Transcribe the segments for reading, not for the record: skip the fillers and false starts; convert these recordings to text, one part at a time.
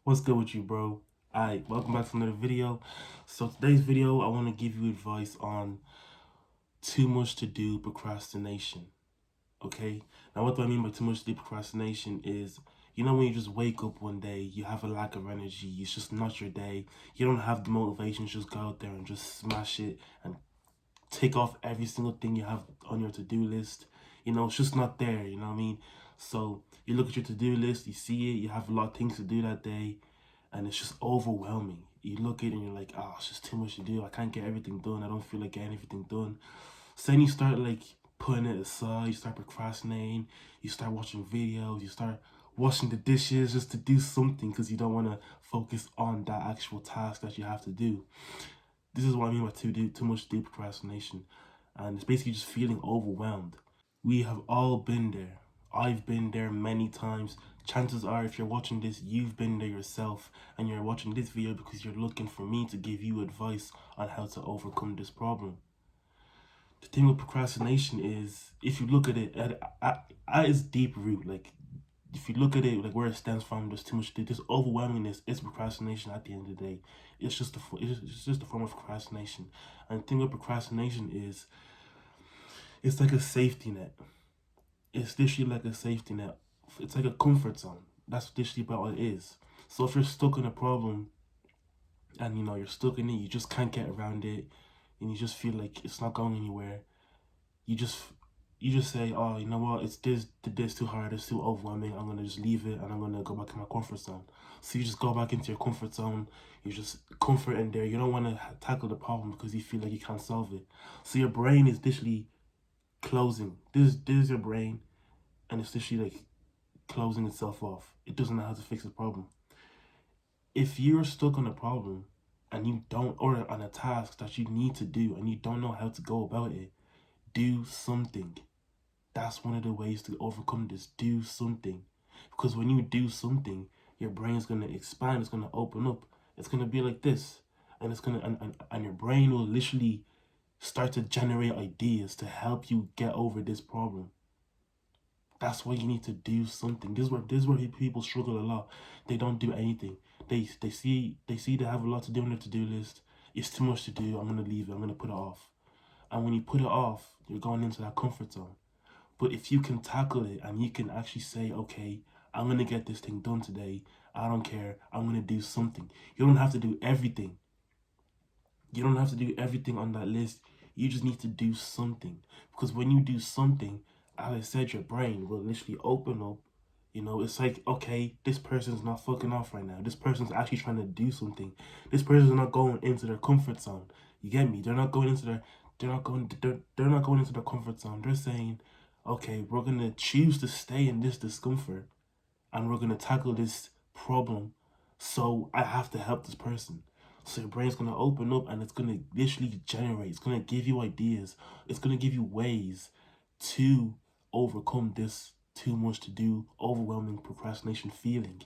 What's good with you, bro? Alright, welcome back to another video. So today's video, I want to give you advice on too much to do procrastination. Okay? Now, what do I mean by too much to do procrastination is, when you just wake up one day, you have a lack of energy, it's just not your day, you don't have the motivation to just go out there and just smash it and tick off every single thing you have on your to-do list. It's just not there, you know what I mean? So you look at your to-do list, you see it, you have a lot of things to do that day, and it's just overwhelming. You look at it and you're like, oh, it's just too much to do. I can't get everything done. I don't feel like getting everything done. So then you start like putting it aside, you start procrastinating, you start watching videos, you start washing the dishes just to do something because you don't want to focus on that actual task that you have to do. This is what I mean by too much deep procrastination. And it's basically just feeling overwhelmed. We have all been there. I've been there many times. Chances are, if you're watching this, you've been there yourself, and you're watching this video because you're looking for me to give you advice on how to overcome this problem. The thing with procrastination is, if you look at it at its deep root, like if you look at it like where it stems from, there's too much. This overwhelmingness is procrastination. At the end of the day, it's just a form of procrastination. And the thing with procrastination is, it's like a safety net. It's literally like a safety net. It's like a comfort zone. That's literally about what it is. So if you're stuck in a problem and you're stuck in it, you just can't get around it, and you just feel like it's not going anywhere, you just say, oh, you know what, it's this too hard, it's too overwhelming, I'm gonna just leave it and I'm gonna go back in my comfort zone. So you just go back into your comfort zone, you just comfort in there, you don't want to tackle the problem because you feel like you can't solve it. So your brain is literally closing. This is your brain, and it's literally like closing itself off. It doesn't know how to fix the problem. If you're stuck on a problem and you don't, or on a task that you need to do and you don't know how to go about it, do something. That's one of the ways to overcome this. Do something. Because when you do something, your brain's going to expand, it's going to open up. It's going to be like this. And it's going to, and your brain will literally start to generate ideas to help you get over this problem. That's why you need to do something. This is where people struggle a lot. They don't do anything. They see they have a lot to do on their to-do list. It's too much to do. I'm gonna leave it. I'm gonna put it off. And when you put it off, you're going into that comfort zone. But if you can tackle it and you can actually say, okay, I'm gonna get this thing done today. I don't care. I'm gonna do something. You don't have to do everything. You don't have to do everything on that list. You just need to do something. Because when you do something, as I said, your brain will literally open up. It's like, okay, this person's not fucking off right now. This person's actually trying to do something. This person's not going into their comfort zone. You get me? They're not going into they're not going into their comfort zone. They're saying, okay, we're gonna choose to stay in this discomfort and we're gonna tackle this problem. So I have to help this person. So your brain's gonna open up and it's gonna literally generate. It's gonna give you ideas. It's gonna give you ways to overcome this too much to do, overwhelming procrastination feeling.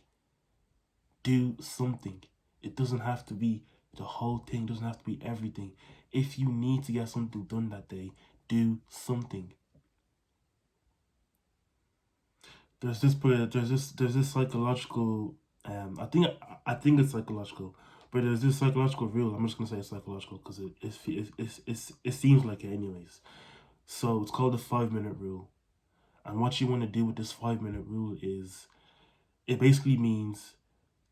Do something. It doesn't have to be the whole thing. It doesn't have to be everything. If you need to get something done that day, do something. There's this psychological I think it's psychological, but there's this psychological rule. I'm just gonna say it's psychological because it seems like it anyways. So it's called the 5 minute rule, and what you want to do with this 5 minute rule is, it basically means,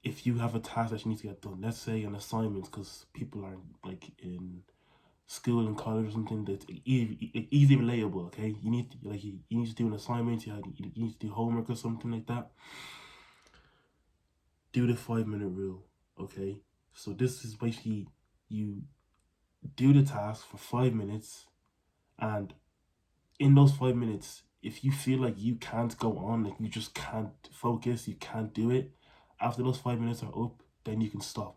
if you have a task that you need to get done, let's say an assignment, because people are like in school and college or something, that's easy relatable. Okay, you need to do an assignment, you need to do homework or something like that. Do the 5 minute rule. Okay, so this is basically, you do the task for 5 minutes, and in those 5 minutes, if you feel like you can't go on, like you just can't focus, you can't do it, after those 5 minutes are up, then you can stop.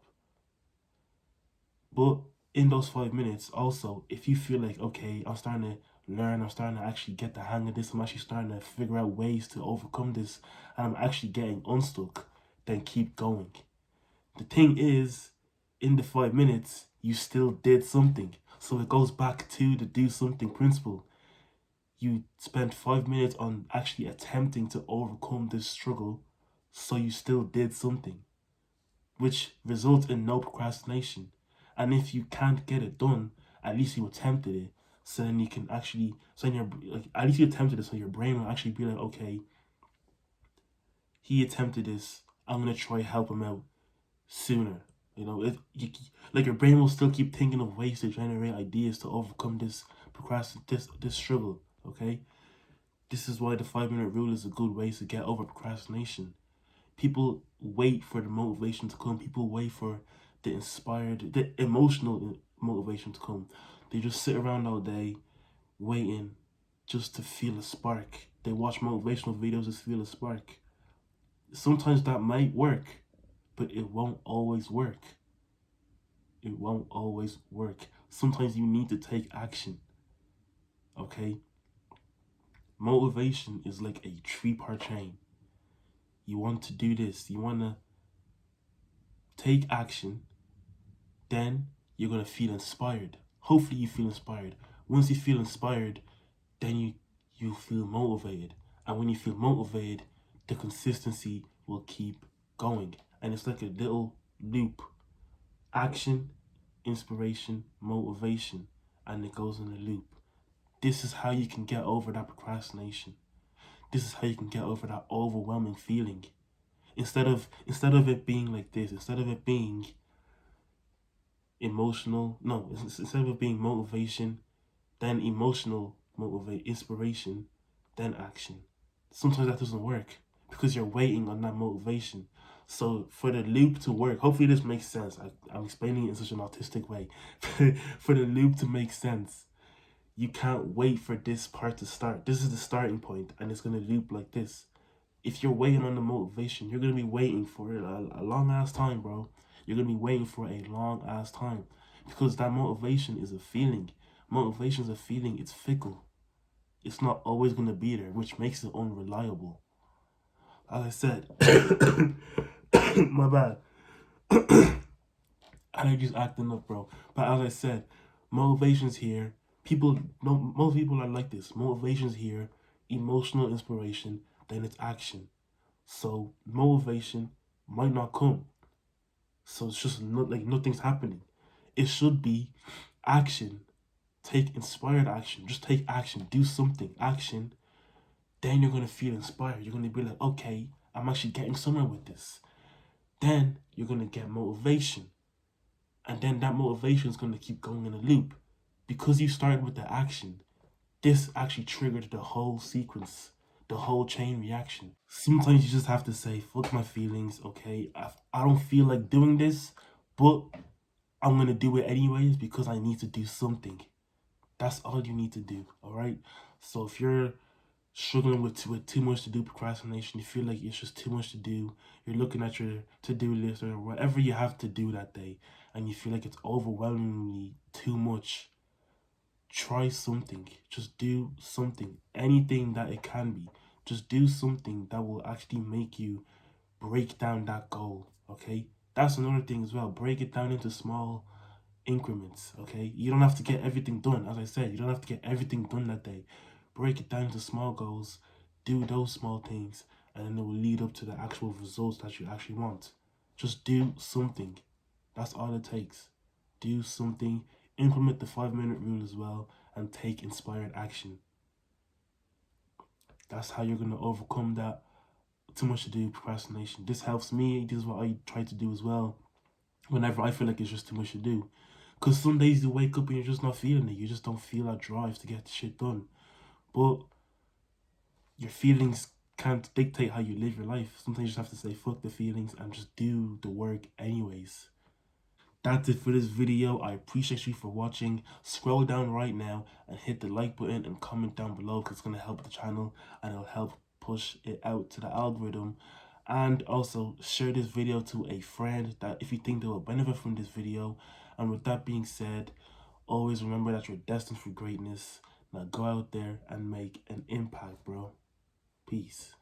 But in those 5 minutes, also, if you feel like, okay, I'm starting to learn, I'm starting to actually get the hang of this, I'm actually starting to figure out ways to overcome this, and I'm actually getting unstuck, then keep going. The thing is, in the 5 minutes, you still did something. So it goes back to the do something principle. You spent 5 minutes on actually attempting to overcome this struggle, so you still did something. which results in no procrastination. And if you can't get it done, at least you attempted it. So then you can actually, so then you're like, at least you attempted it, so your brain will actually be like, okay, he attempted this. I'm gonna try help him out sooner. You know, like your brain will still keep thinking of ways to generate ideas to overcome this this struggle. Okay, this is why the 5 minute rule is a good way to get over procrastination. People wait for the motivation to come. People wait for the emotional motivation to come. They just sit around all day waiting just to feel a spark. They watch motivational videos to feel a spark. Sometimes that might work, but it won't always work. It won't always work. Sometimes you need to take action. Okay? Motivation is like a 3-part chain. You want to do this, you want to take action, then you're going to feel inspired. Hopefully you feel inspired. Once you feel inspired, then you feel motivated. And when you feel motivated, the consistency will keep going. And it's like a little loop. Action, inspiration, motivation, and it goes in a loop. This is how you can get over that procrastination. This is how you can get over that overwhelming feeling. Instead of it being like this, instead of it being emotional, no, instead of it being motivation, then emotional inspiration, then action. Sometimes that doesn't work because you're waiting on that motivation. So for the loop to work, hopefully this makes sense. I'm explaining it in such an autistic way. For the loop to make sense, you can't wait for this part to start. This is the starting point, and it's going to loop like this. If you're waiting on the motivation, you're going to be waiting for a long ass time, bro. You're going to be waiting for a long ass time because that motivation is a feeling. Motivation is a feeling. It's fickle. It's not always going to be there, which makes it unreliable. As I said, my bad. I just acting up, bro. But as I said, motivation's here. Most people are like this. Motivation's here, emotional inspiration, then it's action. So motivation might not come. So it's just not like nothing's happening. It should be action. Take inspired action. Just take action. Do something. Action. Then you're gonna feel inspired. You're gonna be like, okay, I'm actually getting somewhere with this. Then you're gonna get motivation. And then that motivation is gonna keep going in a loop. Because you started with the action, this actually triggered the whole sequence, the whole chain reaction. Sometimes you just have to say, fuck my feelings, okay? I don't feel like doing this, but I'm gonna do it anyways because I need to do something. That's all you need to do, all right? So if you're struggling with too much to do procrastination, you feel like it's just too much to do, you're looking at your to-do list or whatever you have to do that day, and you feel like it's overwhelmingly too much, try something. Just do something. Anything that it can be. Just do something that will actually make you break down that goal, okay? That's another thing as well. Break it down into small increments, okay? You don't have to get everything done. As I said, you don't have to get everything done that day. Break it down into small goals. Do those small things, and then it will lead up to the actual results that you actually want. Just do something. That's all it takes. Do something. Implement the 5 minute rule as well, and take inspired action. That's how you're going to overcome that too much to do procrastination. This helps me. This is what I try to do as well whenever I feel like it's just too much to do. Because some days you wake up and you're just not feeling it. You just don't feel that drive to get shit done. But your feelings can't dictate how you live your life. Sometimes you just have to say fuck the feelings and just do the work anyways. That's it for this video. I appreciate you for watching. Scroll down right now and hit the like button and comment down below because it's going to help the channel and it'll help push it out to the algorithm. And also share this video to a friend that if you think they will benefit from this video. And with that being said, always remember that you're destined for greatness. Now go out there and make an impact, bro. Peace.